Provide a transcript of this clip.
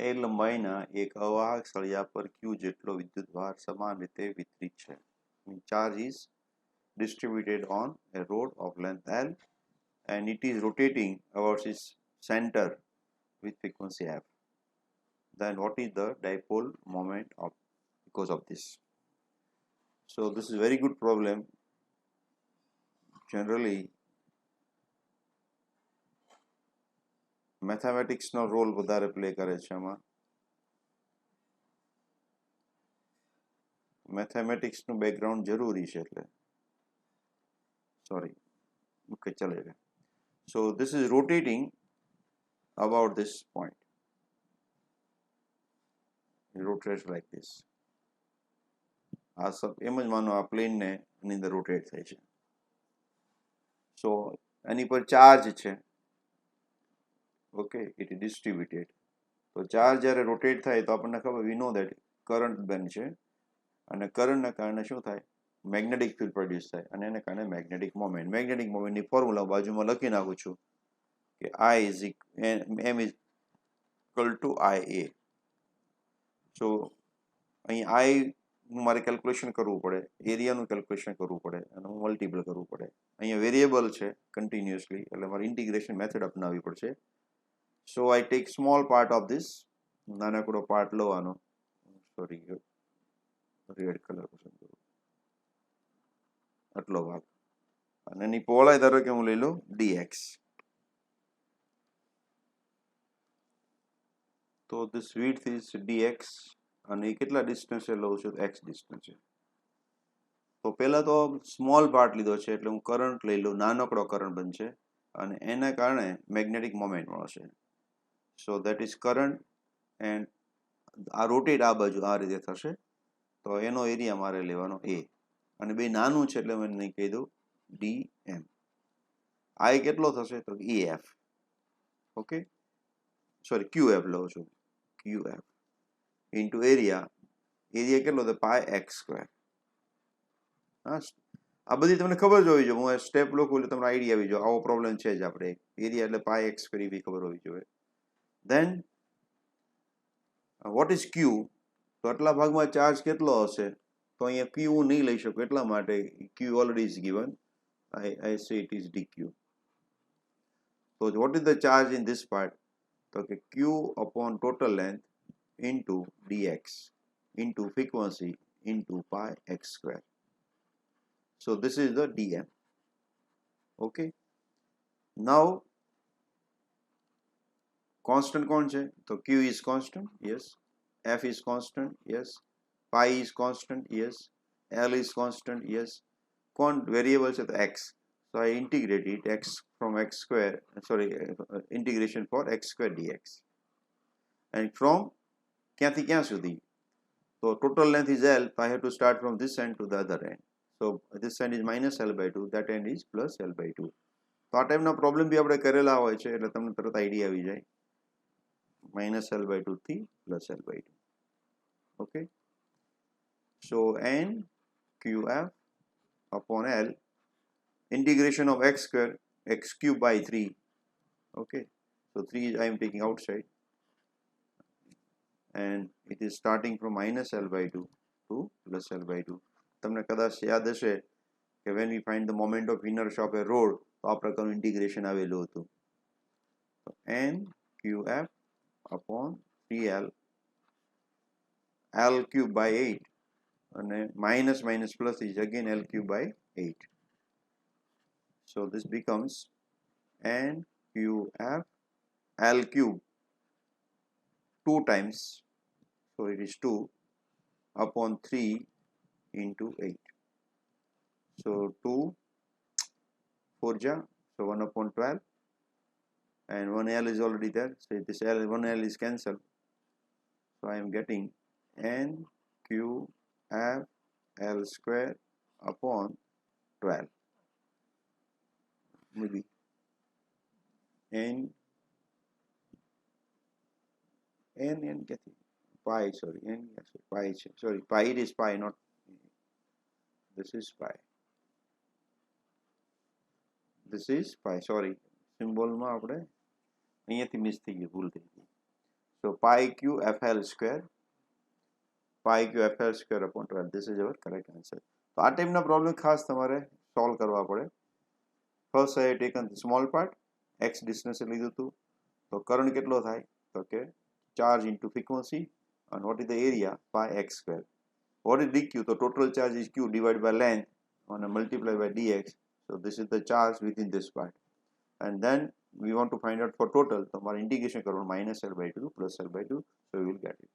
એ લંબાઈના એક અવાહક સળિયા પર Q જેટલો વિદ્યુતભાર સમાન રીતે વિતરિત છે. Charge is distributed on a rod of length L and it is rotating towards its center with frequency f. Then what is the dipole moment of because of this? So this is a very good problem. Generally mathematics no role વધારે play કરે છે આમાં. Mathematics નું background જરૂરી છે એટલે. Sorry. Okay, चलेगा. So this is rotating about this point. It rotates like this. આ સબ એમ જ માનો આ પ્લેન ને એની અંદર રોટેટ થાય છે. સો એની પર ચાર્જ છે. Okay, it is distributed. તો ચાર્જ જ્યારે રોટેટ થાય તો આપણને ખબર વી નો દેટ કરંટ બનશે અને કરંટના કારણે શું થાય મેગ્નેટિક ફિલ્ડ પ્રોડ્યુસ થાય અને એને કારણે મેગ્નેટિક મોમેન્ટની ફોર્મ્યુલા બાજુમાં લખી નાખું છું કે I is m is equal to IA. સો અહીં I નું મારે કેલ્ક્યુલેશન કરવું પડે, એરિયાનું કેલ્ક્યુલેશન કરવું પડે અને હું મલ્ટિપલ કરવું પડે. અહીંયા વેરિયેબલ છે કન્ટિન્યુઅસલી એટલે મારે ઇન્ટિગ્રેશન મેથડ અપનાવવી પડશે. So I take small part of this, નાનકડો પાર્ટ લેવાનો, સોરી રેડ કલર પસંદ કરું, આટલો ભાગ, અને એની પહોળાઈ ધારો કે હું લઈ લઉં dx. તો this width is dx અને એ કેટલા ડિસ્ટન્સે લઉં છું x ડિસ્ટન્સે. તો પહેલા તો સ્મોલ પાર્ટ લીધો છે એટલે હું કરંટ લઈ લઉં, નાનકડો કરંટ બનશે અને એના કારણે મેગ્નેટિક મોમેન્ટ મળશે. So that is current and આ રોટેટ આ બાજુ આ રીતે થશે. તો એનો એરિયા મારે લેવાનો a અને બે નાનું છે એટલે મેં નહીં કહી દઉં dm. I કેટલો થશે તો EF. ઓકે, સોરી QF લઉં છું, QF ઇન્ટુ એરિયા કેટલો તો પાય એક્સ સ્ક્વેર. હા, આ બધી તમને ખબર જ હોવી જોઈએ. હું સ્ટેપ લખું એટલે તમને આઈડિયા આવી જોઈએ આવો પ્રોબ્લેમ છે જ. આપણે એરિયા એટલે પાય એક્સ સ્ક્વેર એવી ખબર હોવી જોઈએ. ધેન વોટ ઇઝ ક્યુ? તો આટલા ભાગમાં ચાર્જ કેટલો હશે? તો અહીંયા ક્યુ હું નહીં લઈ શકું એટલા માટે Q already is given. I say it is dq. So what is the charge in this part? So q upon total length into dx into frequency into pi x square. So this is the dm. Okay. Now constant कौन है? तो q is constant, yes. F is constant, yes. Pi is constant, yes. L is constant, yes. Variables at x. So I integrate it x from x square, sorry, integration for x square dx. And from ક્યાંથી ક્યાં સુધી? So total length is L, so I have to start from this end to the other end. So this end is minus L by 2, that end is plus L by 2. તો આ ટાઈપના problem બી આપણે કરેલા હોય છે એટલે તમને તરત આઈડિયા આવી જાય. minus L by 2 થી plus L by 2. Okay. So N QF upon L integration of x square x cube by 3. Okay, so 3 I am taking outside and it is starting from minus L by 2 to plus L by 2. તમને કદાચ યાદ હશે કે when we find the moment of inertia of a rod તો આ પ્રકારનું integration આવેલું હતું. તો N QF upon 3L L cube by 8 and minus minus plus is again L cube by 8. So this becomes N QF L cube 2 times, so it is 2 upon 3 into 8. So 2 4 ja, so 1 upon 12 and 1L is already there, so this L 1L is cancelled. So I am getting N QF L square upon 12. Maybe N get it. Pi, sorry, N, pi, sorry, pi, it is pi, not, this is pi. This is pi, sorry, symbol માં આપણે અહીંયાથી miss થઈ ગયું, ભૂલ થઈ ગઈ. So pi q fl square, pi q fl square upon 12. This is our correct answer. So આ ટાઈપના પ્રોબ્લેમ ખાસ તમારે સોલ્વ કરવા પડે. First I have taken the small part, x distance લીધું હતું, તો કરંટ કેટલો થાય, તો કે charge into frequency, and what is the area, pi x square. What is dq, so total charge is q divided by length and multiplied by dx. So this is the charge within this part, and then we want to find out for total, so our integration करवाना -L/2 + L/2, so we will get it.